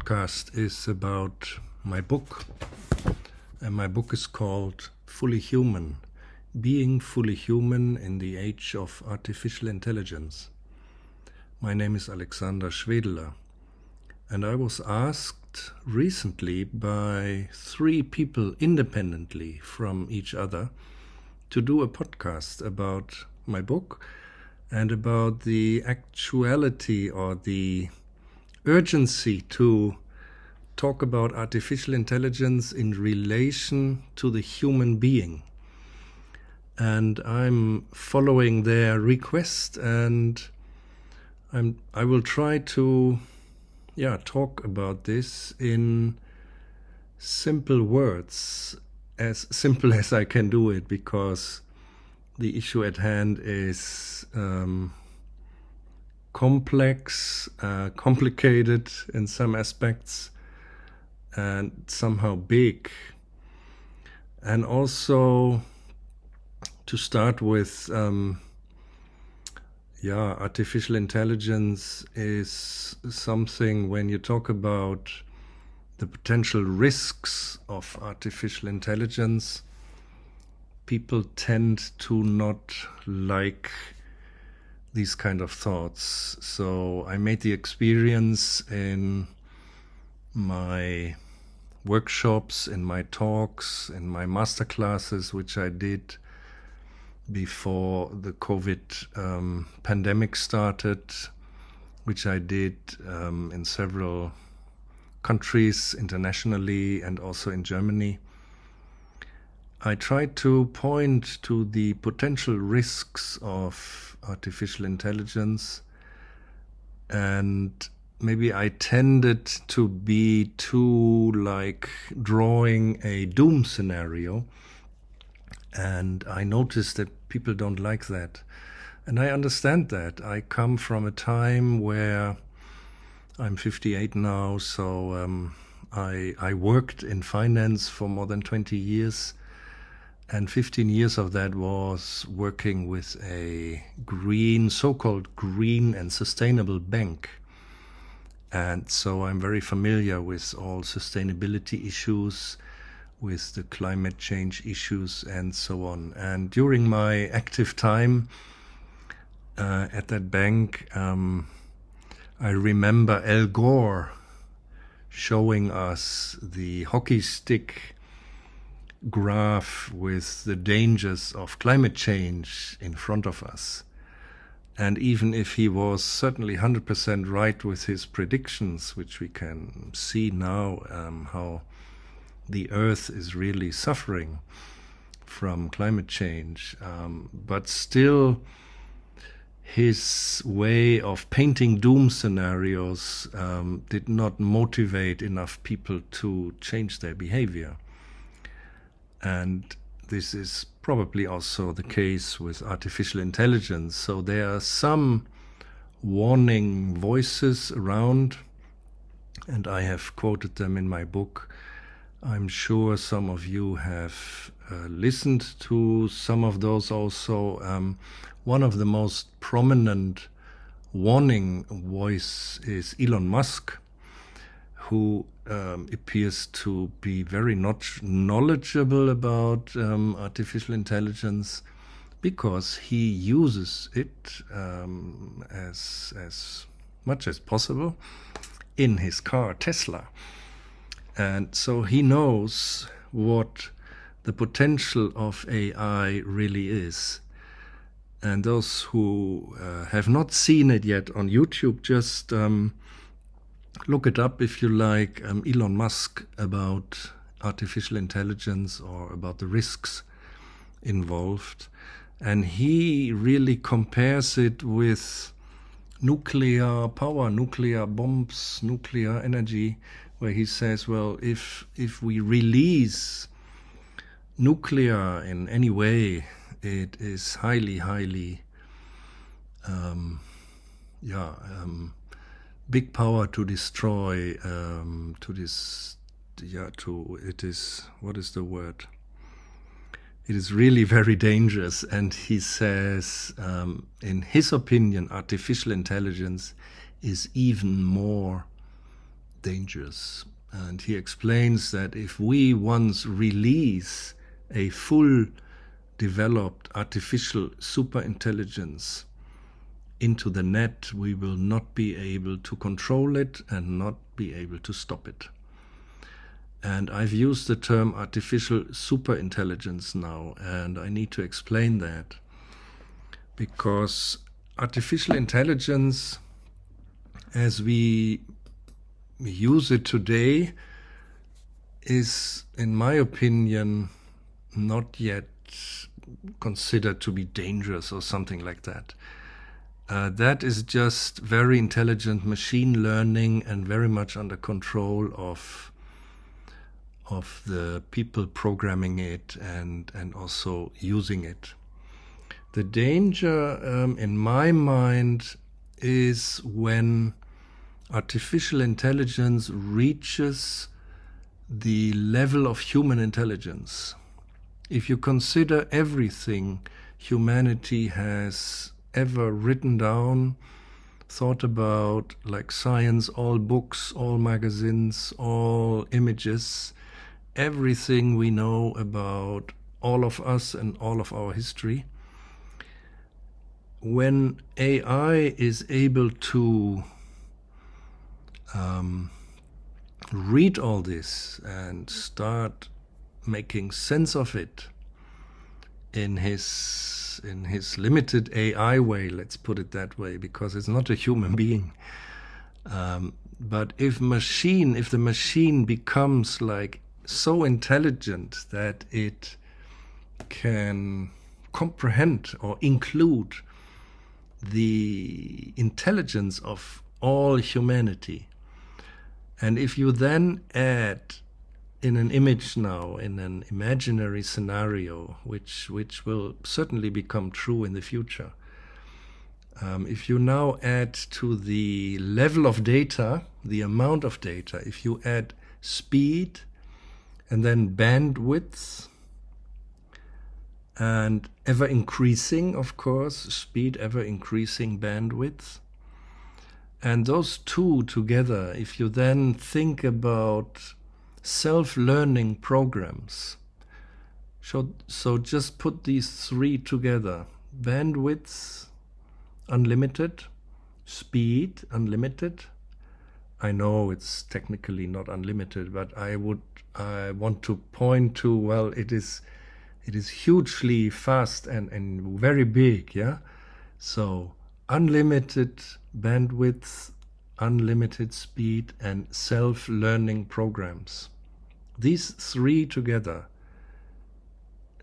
podcast is about my book. And my book is called Fully Human, Being Fully Human in the Age of Artificial Intelligence. My name is Alexander Schwedeler, and I was asked recently by 3 people independently from each other to do a podcast about my book and about the actuality or the urgency to talk about artificial intelligence in relation to the human being. And I'm following their request, and I will try to talk about this in simple words, as simple as I can do it, because the issue at hand is complex, complicated in some aspects, and somehow big. And also, to start with, artificial intelligence is something, when you talk about the potential risks of artificial intelligence, people tend to not like these kind of thoughts. So I made the experience in my workshops, in my talks, in my master classes, which I did before the COVID pandemic started, which I did in several countries internationally and also in Germany. I tried to point to the potential risks of artificial intelligence, and maybe I tended to be too drawing a doom scenario, and I noticed that people don't like that. And I understand that. I come from a time where I'm 58 now, so I worked in finance for more than 20 years. And 15 years of that was working with a so-called green and sustainable bank. And so I'm very familiar with all sustainability issues, with the climate change issues and so on. And during my active time at that bank, I remember Al Gore showing us the hockey stick graph with the dangers of climate change in front of us. And even if he was certainly 100% right with his predictions, which we can see now, how the Earth is really suffering from climate change, but still his way of painting doom scenarios did not motivate enough people to change their behavior. And this is probably also the case with artificial intelligence. So there are some warning voices around, and I have quoted them in my book. I'm sure some of you have listened to some of those also. One of the most prominent warning voice is Elon Musk, who appears to be very knowledgeable about artificial intelligence, because he uses it as much as possible in his car, Tesla. And so he knows what the potential of AI really is. And those who have not seen it yet on YouTube, just look it up if you like, Elon Musk, about artificial intelligence or about the risks involved. And he really compares it with nuclear power, nuclear bombs, nuclear energy, where he says, well, if we release nuclear in any way, it is highly big power to destroy, it is really very dangerous. And he says, in his opinion, artificial intelligence is even more dangerous. And he explains that if we once release a full developed artificial superintelligence into the net, we will not be able to control it and not be able to stop it. And I've used the term artificial superintelligence now, and I need to explain that. Because artificial intelligence, as we use it today, is, in my opinion, not yet considered to be dangerous or something like that. That is just very intelligent machine learning and very much under control of the people programming it and also using it. The danger, in my mind, is when artificial intelligence reaches the level of human intelligence. If you consider everything humanity has ever written down, thought about, like science, all books, all magazines, all images, everything we know about all of us and all of our history, when AI is able to read all this and start making sense of it in his limited AI way, let's put it that way, because it's not a human being. But if the machine becomes like so intelligent that it can comprehend or include the intelligence of all humanity, and if you then add in an image now, in an imaginary scenario, which will certainly become true in the future, if you now add to the level of data, the amount of data, if you add speed and then bandwidth, and ever increasing, of course, speed, ever increasing bandwidth, and those two together, if you then think about self-learning programs, so just put these three together: bandwidth unlimited, speed unlimited. I know it's technically not unlimited, but I want to point to, well, it is hugely fast and very big, yeah? So unlimited bandwidth, unlimited speed, and self-learning programs. These three together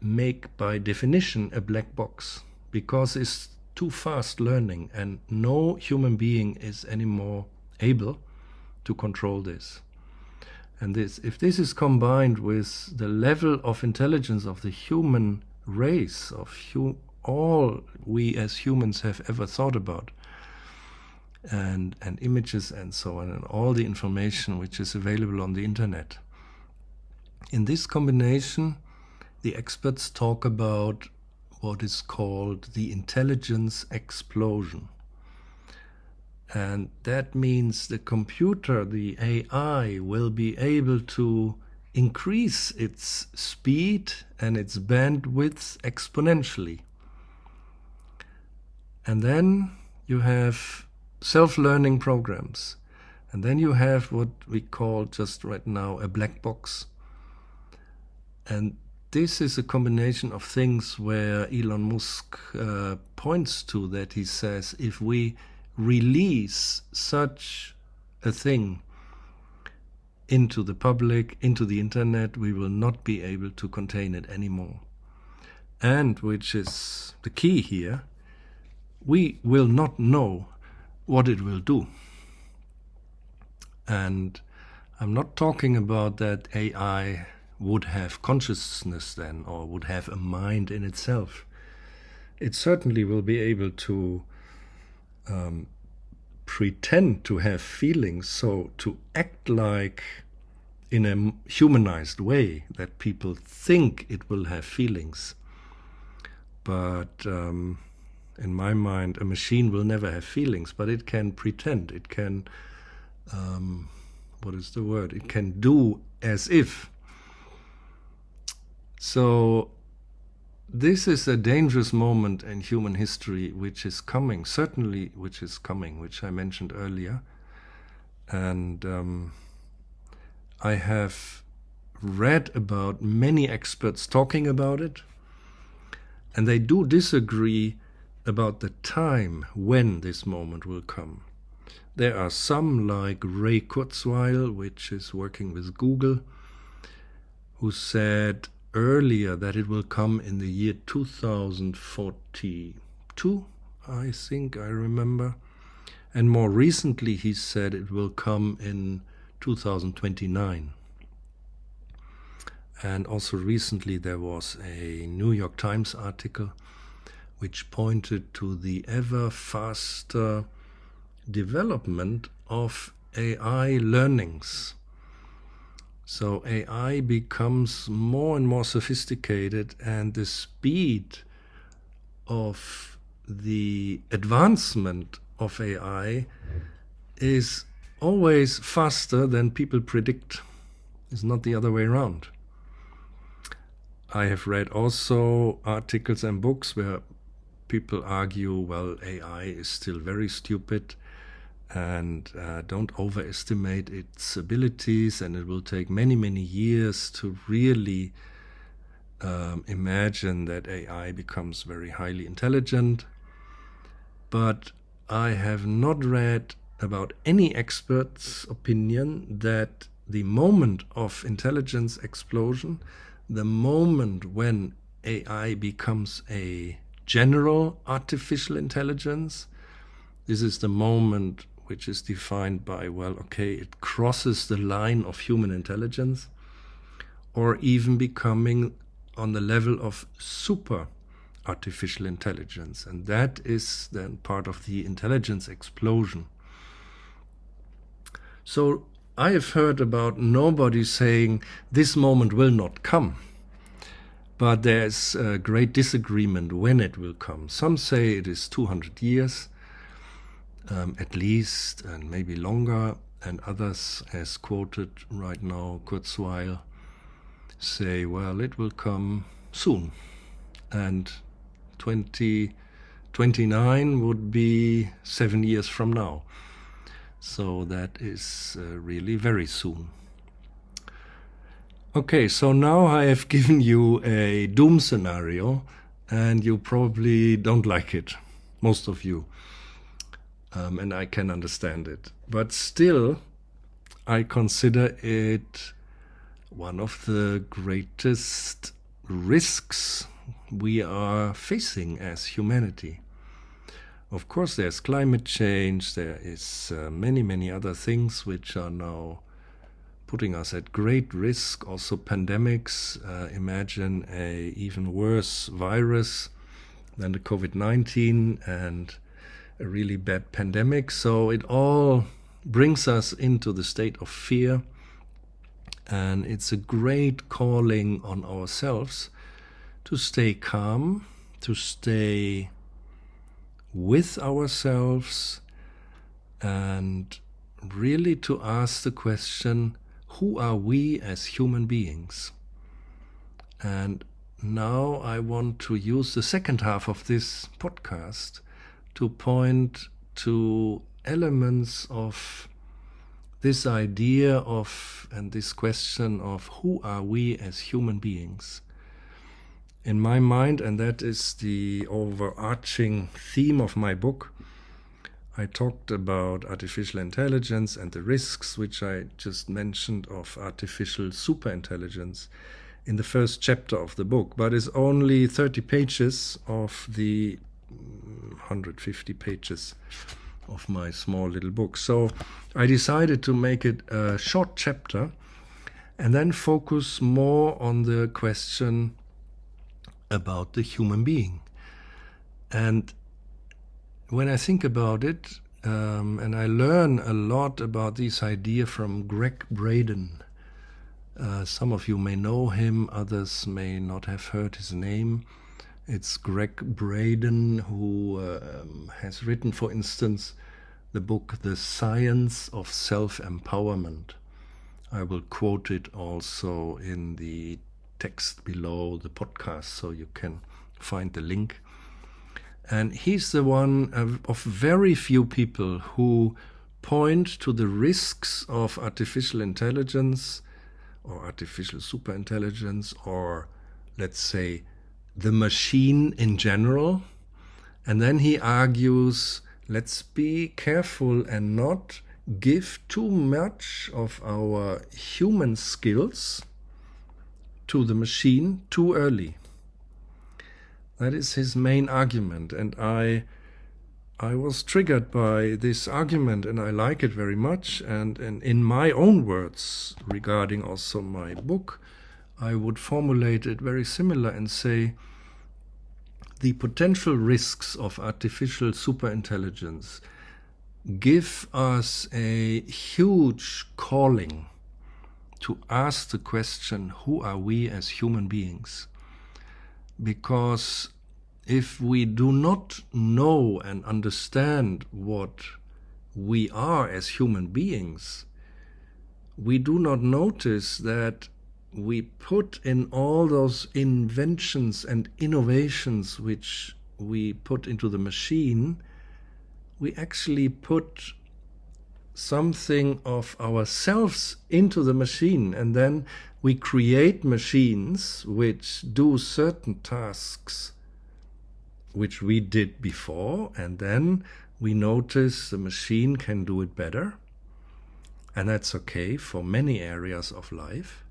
make, by definition, a black box, because it's too fast learning and no human being is anymore able to control this. And if this is combined with the level of intelligence of the human race, of all we as humans have ever thought about, and images and so on, and all the information which is available on the internet, in this combination, the experts talk about what is called the intelligence explosion. And that means the computer, the AI, will be able to increase its speed and its bandwidth exponentially. And then you have self-learning programs. And then you have what we call just right now a black box. And this is a combination of things where Elon Musk points to, that he says, if we release such a thing into the public, into the internet, we will not be able to contain it anymore. And, which is the key here, we will not know what it will do. And I'm not talking about that AI would have consciousness then, or would have a mind in itself. It certainly will be able to pretend to have feelings, so to act like in a humanized way, that people think it will have feelings. But in my mind, a machine will never have feelings, but it can pretend, it can what is the word? It can do as if. So this is a dangerous moment in human history which is coming, certainly which is coming, which I mentioned earlier. And I have read about many experts talking about it, and they do disagree about the time when this moment will come. There are some, like Ray Kurzweil, which is working with Google, who said earlier that it will come in the year 2042, I think I remember. And more recently he said it will come in 2029. And also recently there was a New York Times article which pointed to the ever faster development of AI learnings. So AI becomes more and more sophisticated, and the speed of the advancement of AI is always faster than people predict. It's not the other way around. I have read also articles and books where people argue, well, AI is still very stupid, and don't overestimate its abilities, and it will take many, many years to really imagine that AI becomes very highly intelligent. But I have not read about any expert's opinion that the moment of intelligence explosion, the moment when AI becomes a general artificial intelligence, this is the moment which is defined by, well, okay, it crosses the line of human intelligence, or even becoming on the level of super artificial intelligence. And that is then part of the intelligence explosion. So I have heard about nobody saying this moment will not come, but there's a great disagreement when it will come. Some say it is 200 years, at least, and maybe longer, and others, as quoted right now, Kurzweil, say, well, it will come soon, and 2029 would be 7 years from now. So that is really very soon. Okay, so now I have given you a doom scenario, and you probably don't like it, most of you. And I can understand it. But still, I consider it one of the greatest risks we are facing as humanity. Of course, there's climate change, there is many, many other things which are now putting us at great risk. Also pandemics, imagine a even worse virus than the COVID-19 and a really bad pandemic. So it all brings us into the state of fear, and it's a great calling on ourselves to stay calm, to stay with ourselves, and really to ask the question, who are we as human beings? And now I want to use the second half of this podcast to point to elements of this idea of, and this question of, who are we as human beings? In my mind, and that is the overarching theme of my book, I talked about artificial intelligence and the risks which I just mentioned of artificial superintelligence in the first chapter of the book, but it's only 30 pages of the 150 pages of my small little book. So I decided to make it a short chapter and then focus more on the question about the human being. And when I think about it, and I learn a lot about this idea from Greg Braden. Some of you may know him, others may not have heard his name. It's Greg Braden, who has written, for instance, the book The Science of Self-Empowerment. I will quote it also in the text below the podcast so you can find the link. And he's the one of very few people who point to the risks of artificial intelligence or artificial superintelligence, or let's say the machine in general. And then he argues, let's be careful and not give too much of our human skills to the machine too early. That is his main argument, and I was triggered by this argument, and I like it very much. And in my own words, regarding also my book, I would formulate it very similar and say the potential risks of artificial superintelligence give us a huge calling to ask the question, who are we as human beings? Because if we do not know and understand what we are as human beings, we do not notice that we put in all those inventions and innovations which we put into the machine, we actually put something of ourselves into the machine, and then we create machines which do certain tasks which we did before, and then we notice the machine can do it better. And that's okay for many areas of life.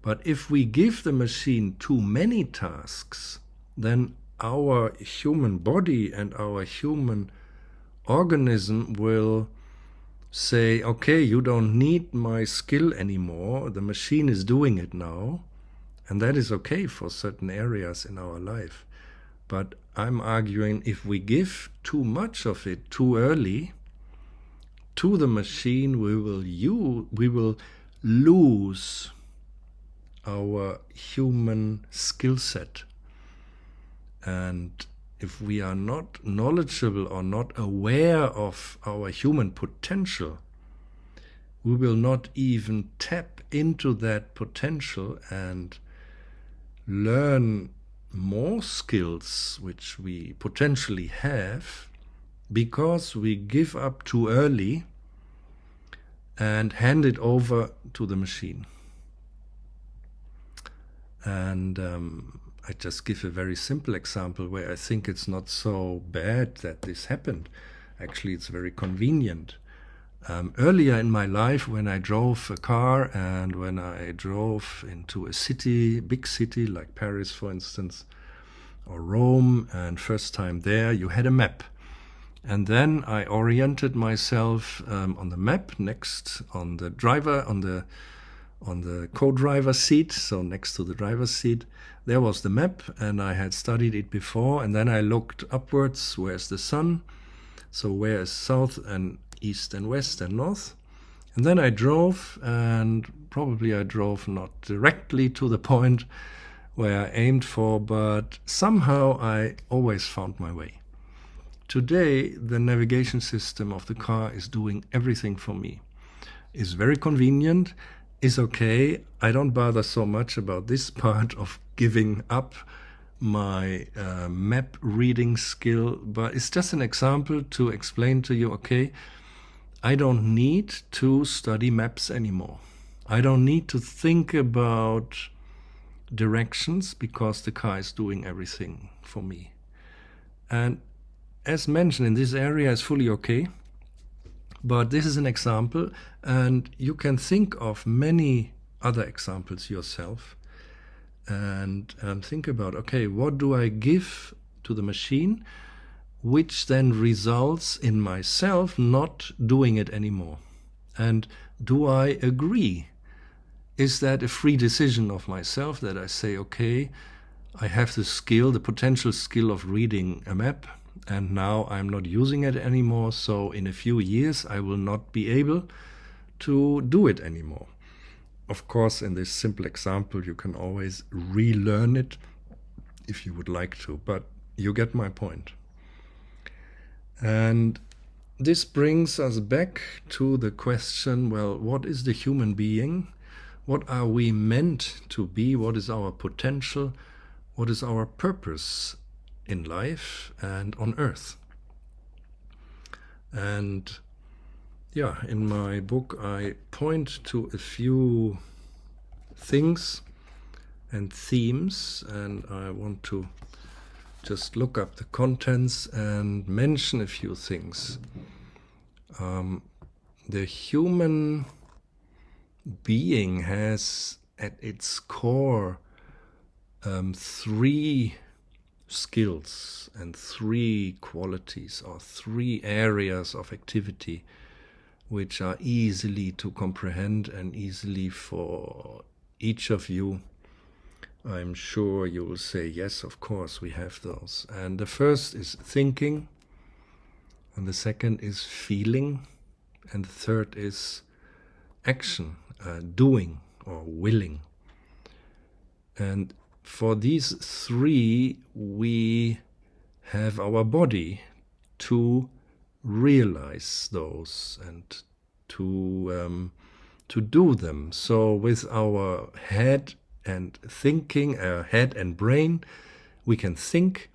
But if we give the machine too many tasks, then our human body and our human organism will say, okay, you don't need my skill anymore, the machine is doing it now, and that is okay for certain areas in our life. But I'm arguing, if we give too much of it too early to the machine, we will lose our human skill set. And if we are not knowledgeable or not aware of our human potential, we will not even tap into that potential and learn more skills which we potentially have, because we give up too early and hand it over to the machine. And I just give a very simple example where I think it's not so bad that this happened. Actually, it's very convenient. Earlier in my life, when I drove a car and when I drove into a city, big city like Paris, for instance, or Rome, and first time there, you had a map. And then I oriented myself on the map next on the driver, on the co-driver's seat, so next to the driver's seat. There was the map, and I had studied it before, and then I looked upwards, where's the sun? So where is south and east and west and north? And then I drove, and probably I drove not directly to the point where I aimed for, but somehow I always found my way. Today, the navigation system of the car is doing everything for me. It's very convenient, is okay. I don't bother so much about this part of giving up my map reading skill, but it's just an example to explain to you, okay, I don't need to study maps anymore. I don't need to think about directions because the car is doing everything for me. And as mentioned, in this area is fully okay. But this is an example, and you can think of many other examples yourself and think about, okay, what do I give to the machine, which then results in myself not doing it anymore? And do I agree? Is that a free decision of myself that I say, okay, I have the skill, the potential skill of reading a map, and now I'm not using it anymore, so in a few years I will not be able to do it anymore. Of course, in this simple example, you can always relearn it if you would like to, but you get my point. And this brings us back to the question, well, what is the human being? What are we meant to be? What is our potential? What is our purpose in life and on earth? And yeah, in my book I point to a few things and themes, and I want to just look up the contents and mention a few things. The human being has at its core three skills and three qualities, or three areas of activity, which are easily to comprehend and easily for each of you. I'm sure you will say, yes, of course, we have those. And the first is thinking, and the second is feeling, and the third is action, doing or willing. And for these three, we have our body to realize those and to do them. So with our head and thinking, our head and brain, we can think.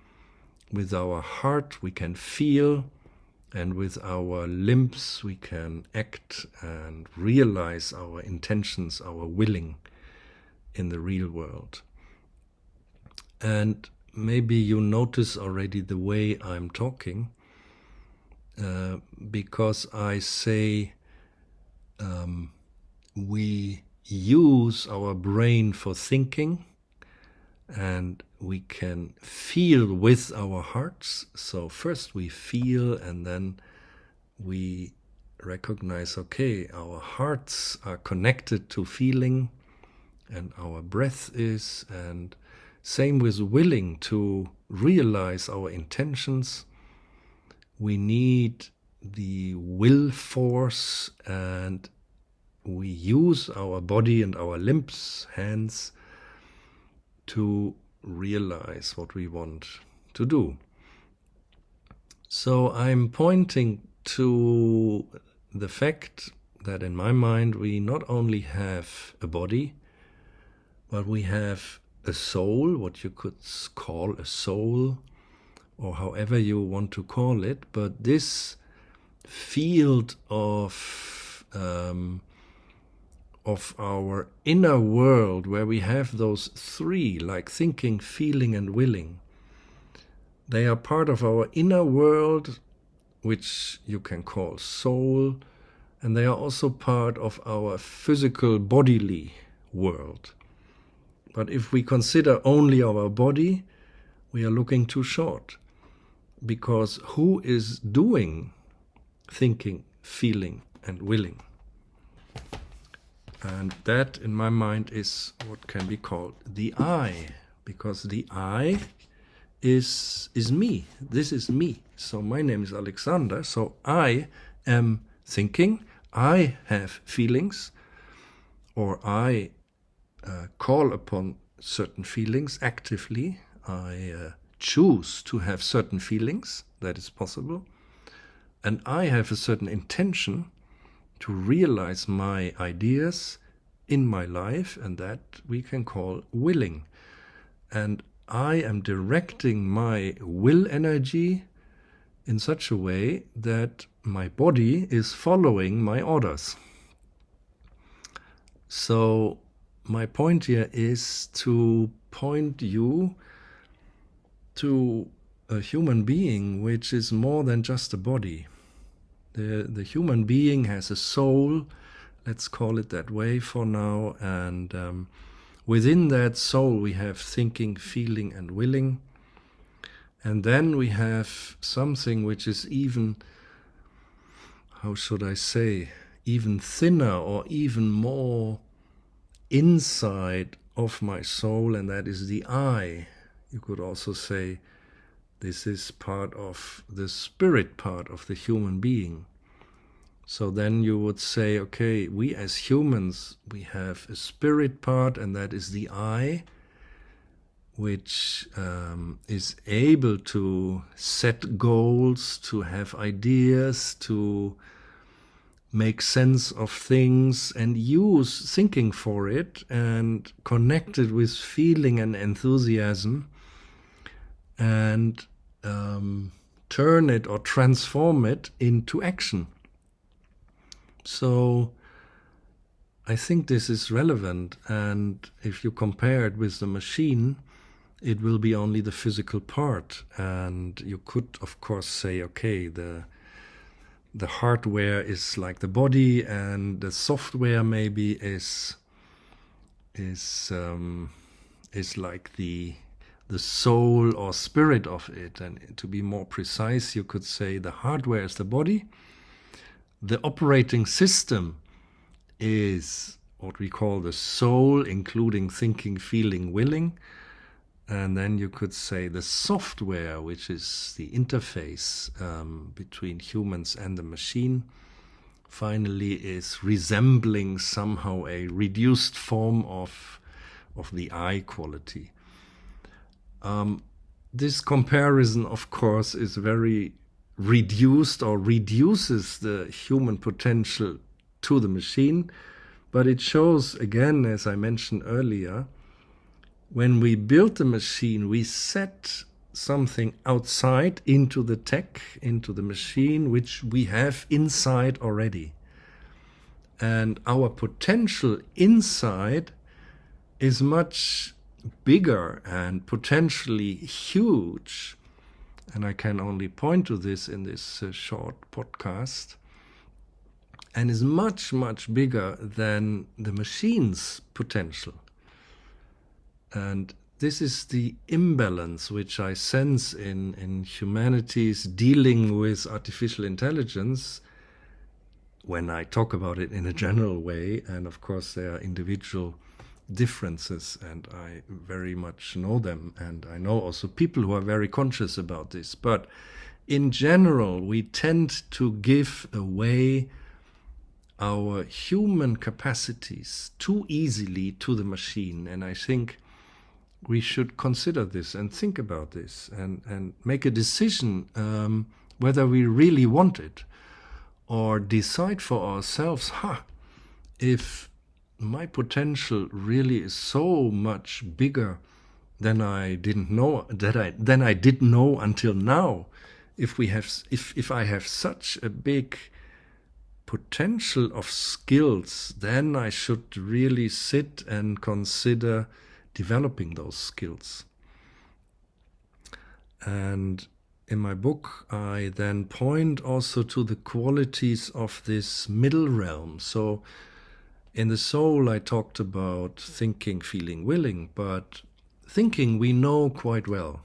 With our heart, we can feel. And with our limbs, we can act and realize our intentions, our willing in the real world. And maybe you notice already the way I'm talking, because I say we use our brain for thinking, and we can feel with our hearts. So first we feel, and then we recognize, okay, our hearts are connected to feeling, and our breath is, and same with willing to realize our intentions. We need the will force, and we use our body and our limbs, hands, to realize what we want to do. So I'm pointing to the fact that in my mind we not only have a body, but we have a soul, what you could call a soul, or however you want to call it. But this field of our inner world, where we have those three, like thinking, feeling, and willing, they are part of our inner world, which you can call soul, and they are also part of our physical bodily world. But if we consider only our body, we are looking too short, because who is doing thinking, feeling, and willing? And that, in my mind, is what can be called the I, because the I is me. This is me. So my name is Alexander. So I am thinking, I have feelings, or I call upon certain feelings actively. I choose to have certain feelings. That is possible. And I have a certain intention to realize my ideas in my life, and that we can call willing. And I am directing my will energy in such a way that my body is following my orders. So my point here is to point you to a human being which is more than just a body. The human being has a soul, let's call it that way for now, and within that soul we have thinking, feeling, and willing. And then we have something which is even, how should I say, even thinner or even more inside of my soul, and that is the I. You could also say this is part of the spirit part of the human being. So then you would say, okay, we as humans, we have a spirit part, and that is the I. which is able to set goals, to have ideas, to make sense of things and use thinking for it, and connect it with feeling and enthusiasm, and turn it or transform it into action. So I think this is relevant, and if you compare it with the machine, it will be only the physical part. And you could, of course, say, okay, the hardware is like the body, and the software maybe is like the soul or spirit of it. And to be more precise, you could say the hardware is the body, the operating system is what we call the soul, including thinking, feeling, willing. And then you could say the software, which is the interface between humans and the machine, finally is resembling somehow a reduced form of the I quality. This comparison, of course, is very reduced, or reduces the human potential to the machine, but it shows, again, as I mentioned earlier, when we build the machine, we set something outside into the tech, into the machine, which we have inside already. And our potential inside is much bigger and potentially huge. And I can only point to this in this short podcast. And is much, much bigger than the machine's potential. And this is the imbalance which I sense in humanity's dealing with artificial intelligence, when I talk about it in a general way. And of course there are individual differences, and I very much know them, and I know also people who are very conscious about this. But in general, we tend to give away our human capacities too easily to the machine. And I think we should consider this and think about this, and make a decision whether we really want it, or decide for ourselves, if my potential really is so much bigger than I didn't know, than I did know until now. If I have such a big potential of skills, then I should really sit and consider developing those skills. And in my book, I then point also to the qualities of this middle realm. So in the soul, I talked about thinking, feeling, willing, but thinking we know quite well.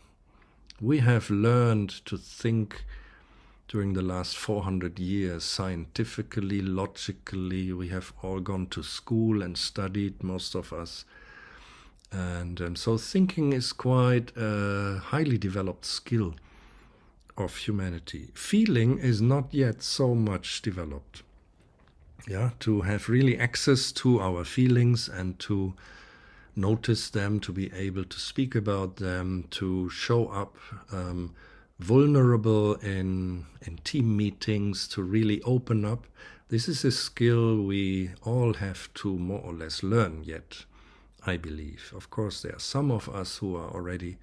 We have learned to think during the last 400 years, scientifically, logically. We have all gone to school and studied, most of us. And so thinking is quite a highly developed skill of humanity. Feeling is not yet so much developed. To have really access to our feelings and to notice them, to be able to speak about them, to show up vulnerable in team meetings, to really open up. This is a skill we all have to more or less learn yet, I believe. Of course, there are some of us who are already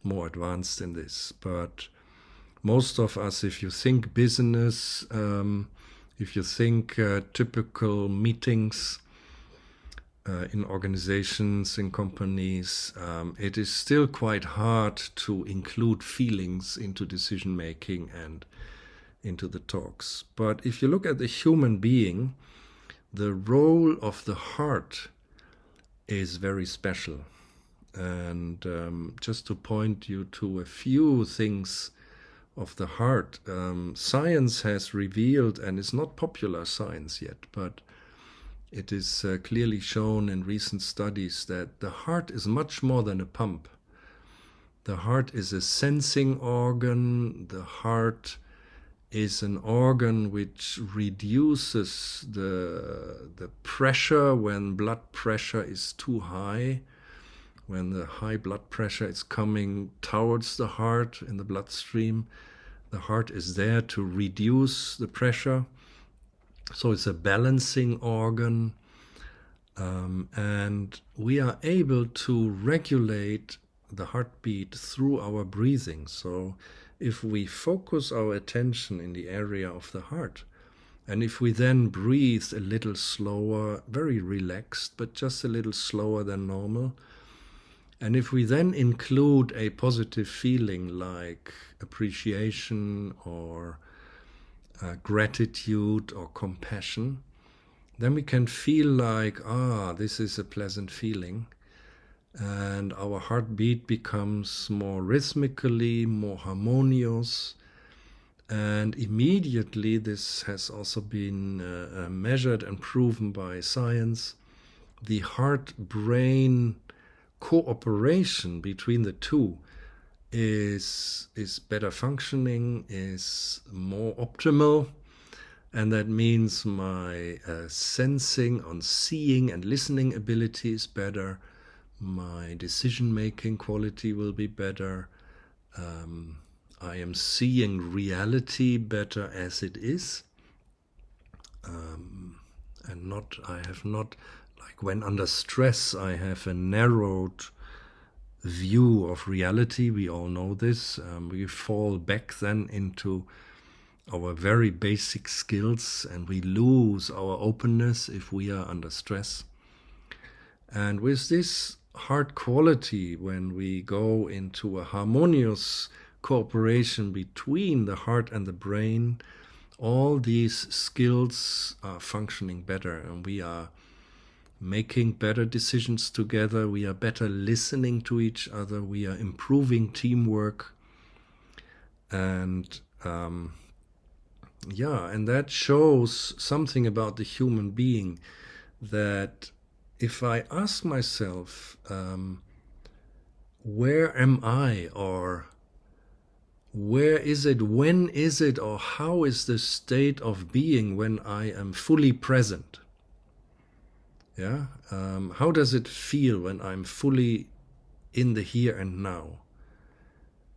more advanced in this, but most of us, if you think business, if you think typical meetings in organizations, in companies, it is still quite hard to include feelings into decision making and into the talks. But if you look at the human being, the role of the heart is very special. And just to point you to a few things of the heart, science has revealed, and it's not popular science yet, but it is clearly shown in recent studies, that the heart is much more than a pump. The heart is a sensing organ. The heart is an organ which reduces the pressure when blood pressure is too high, when the high blood pressure is coming towards the heart in the bloodstream, the heart is there to reduce the pressure. So it's a balancing organ. And we are able to regulate the heartbeat through our breathing. So if we focus our attention in the area of the heart, and if we then breathe a little slower, very relaxed, but just a little slower than normal, and if we then include a positive feeling like appreciation or gratitude or compassion, then we can feel like, this is a pleasant feeling. And our heartbeat becomes more rhythmically, more harmonious. And immediately, this has also been measured and proven by science, the heart-brain cooperation between the two is better functioning, is more optimal. And that means my sensing on seeing and listening ability is better. My decision-making quality will be better. I am seeing reality better as it is. And I have not, like when under stress, I have a narrowed view of reality. We all know this. We fall back then into our very basic skills, and we lose our openness if we are under stress. And with this heart quality, when we go into a harmonious cooperation between the heart and the brain, all these skills are functioning better, and we are making better decisions together, we are better listening to each other, we are improving teamwork, and and that shows something about the human being, that if I ask myself, where am I, or where is it, when is it, or how is the state of being when I am fully present? How does it feel when I'm fully in the here and now?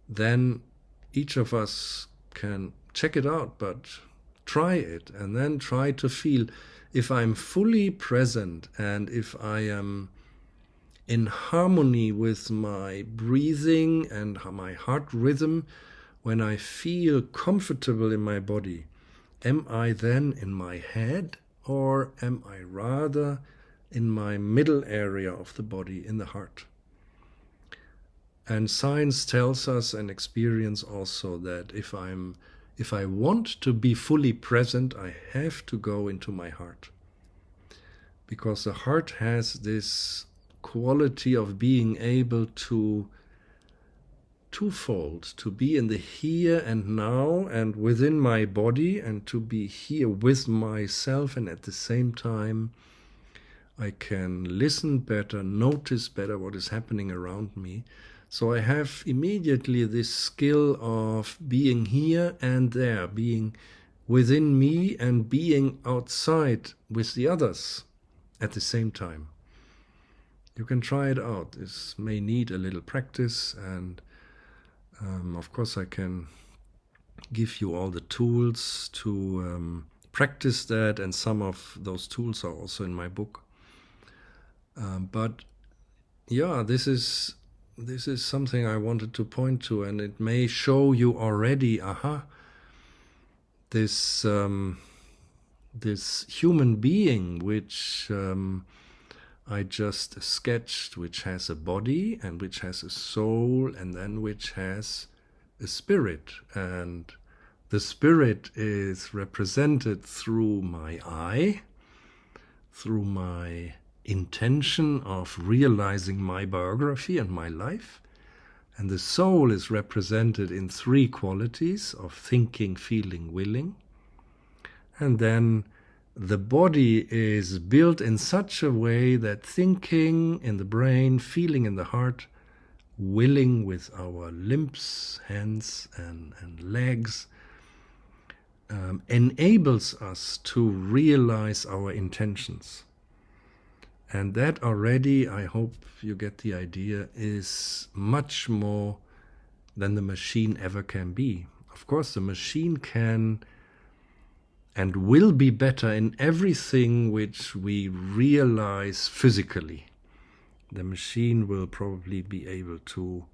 Then each of us can check it out, but try it, and then try to feel if I'm fully present and if I am in harmony with my breathing and my heart rhythm, when I feel comfortable in my body, am I then in my head, or am I rather in my middle area of the body, in the heart? And science tells us, and experience also, that if I want to be fully present, I have to go into my heart. Because the heart has this quality of being able to twofold, to be in the here and now and within my body, and to be here with myself, and at the same time I can listen better, notice better what is happening around me. So I have immediately this skill of being here and there, being within me and being outside with the others at the same time. You can try it out. This may need a little practice, and of course I can give you all the tools to practice that, and some of those tools are also in my book. But this is something I wanted to point to, and it may show you already, this human being which I just sketched, which has a body and which has a soul, and then which has a spirit. And the spirit is represented through my eye, through my intention of realizing my biography and my life. And the soul is represented in three qualities of thinking, feeling, willing. And then the body is built in such a way that thinking in the brain, feeling in the heart, willing with our limbs, hands and legs, enables us to realize our intentions. And that already, I hope you get the idea, is much more than the machine ever can be. Of course, the machine can and will be better in everything which we realize physically. The machine will probably be able to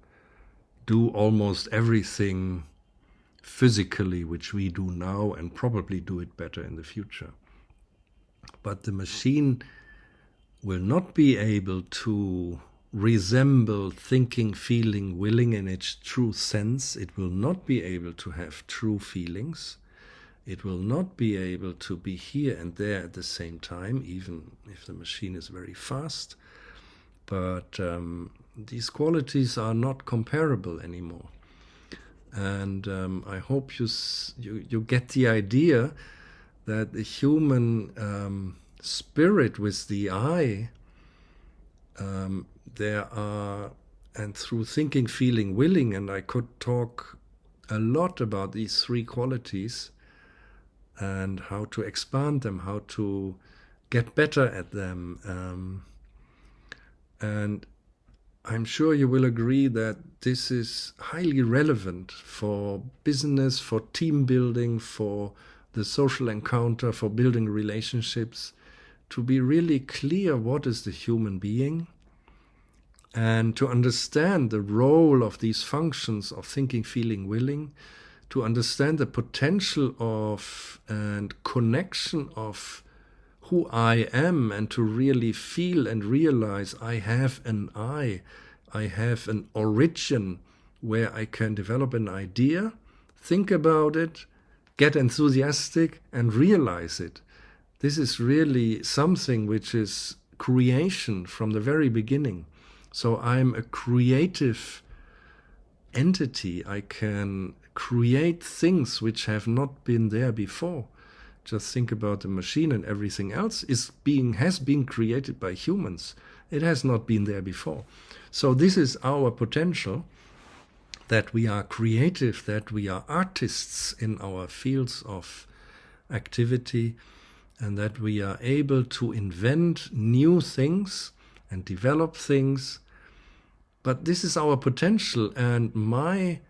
do almost everything physically which we do now, and probably do it better in the future. But the machine will not be able to resemble thinking, feeling, willing in its true sense. It will not be able to have true feelings. It will not be able to be here and there at the same time, even if the machine is very fast. But these qualities are not comparable anymore. And I hope you get the idea that the human spirit with the I, there are, and through thinking, feeling, willing, and I could talk a lot about these three qualities and how to expand them, how to get better at them. And I'm sure you will agree that this is highly relevant for business, for team building, for the social encounter, for building relationships, to be really clear what is the human being, and to understand the role of these functions of thinking, feeling, willing, to understand the potential of and connection of who I am, and to really feel and realize I have an I have an origin where I can develop an idea, think about it, get enthusiastic, and realize it. This is really something which is creation from the very beginning. So I'm a creative entity. I can create things which have not been there before. Just think about the machine, and everything else has been created by humans. It has not been there before. So this is our potential, that we are creative, that we are artists in our fields of activity, and that we are able to invent new things and develop things. But this is our potential, and my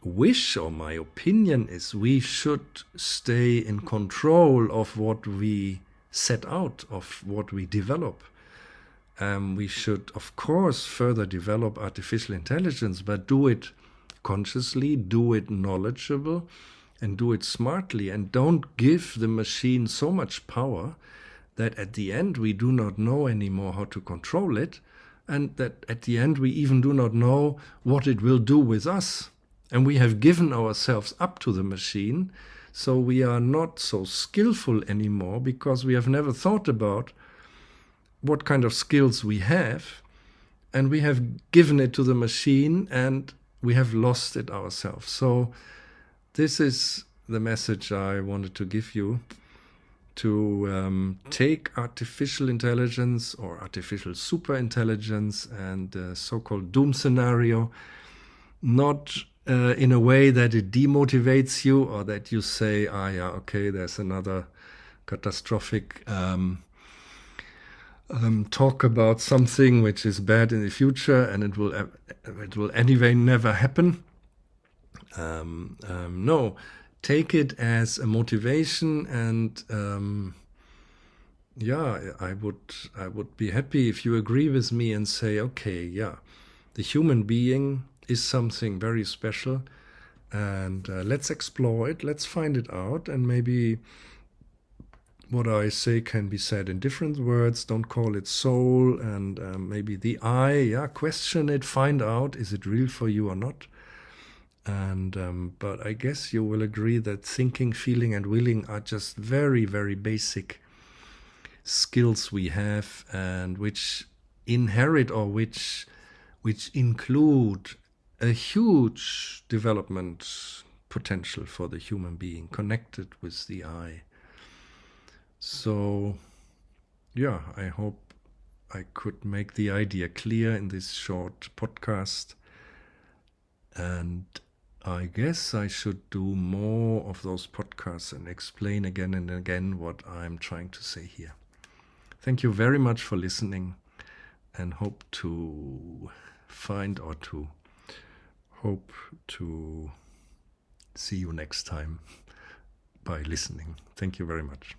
wish or my opinion is we should stay in control of what we set out, of what we develop. We should, of course, further develop artificial intelligence, but do it consciously, do it knowledgeable, and do it smartly, and don't give the machine so much power that at the end we do not know anymore how to control it, and that at the end we even do not know what it will do with us. And we have given ourselves up to the machine, so we are not so skillful anymore, because we have never thought about what kind of skills we have, and we have given it to the machine, and we have lost it ourselves. So this is the message I wanted to give you, to take artificial intelligence or artificial superintelligence and the so-called doom scenario, not in a way that it demotivates you, or that you say, yeah, okay, there's another catastrophic talk about something which is bad in the future, and it will anyway never happen. No, take it as a motivation, and I would be happy if you agree with me and say, okay, yeah, the human being is something very special, and let's explore it, let's find it out, and maybe what I say can be said in different words. Don't call it soul, and maybe the I, question it, find out, is it real for you or not? And but I guess you will agree that thinking, feeling, and willing are just very, very basic skills we have, and which inherit, or which include a huge development potential for the human being connected with the I. So, I hope I could make the idea clear in this short podcast. And I guess I should do more of those podcasts and explain again and again what I'm trying to say here. Thank you very much for listening, and hope to see you next time by listening. Thank you very much.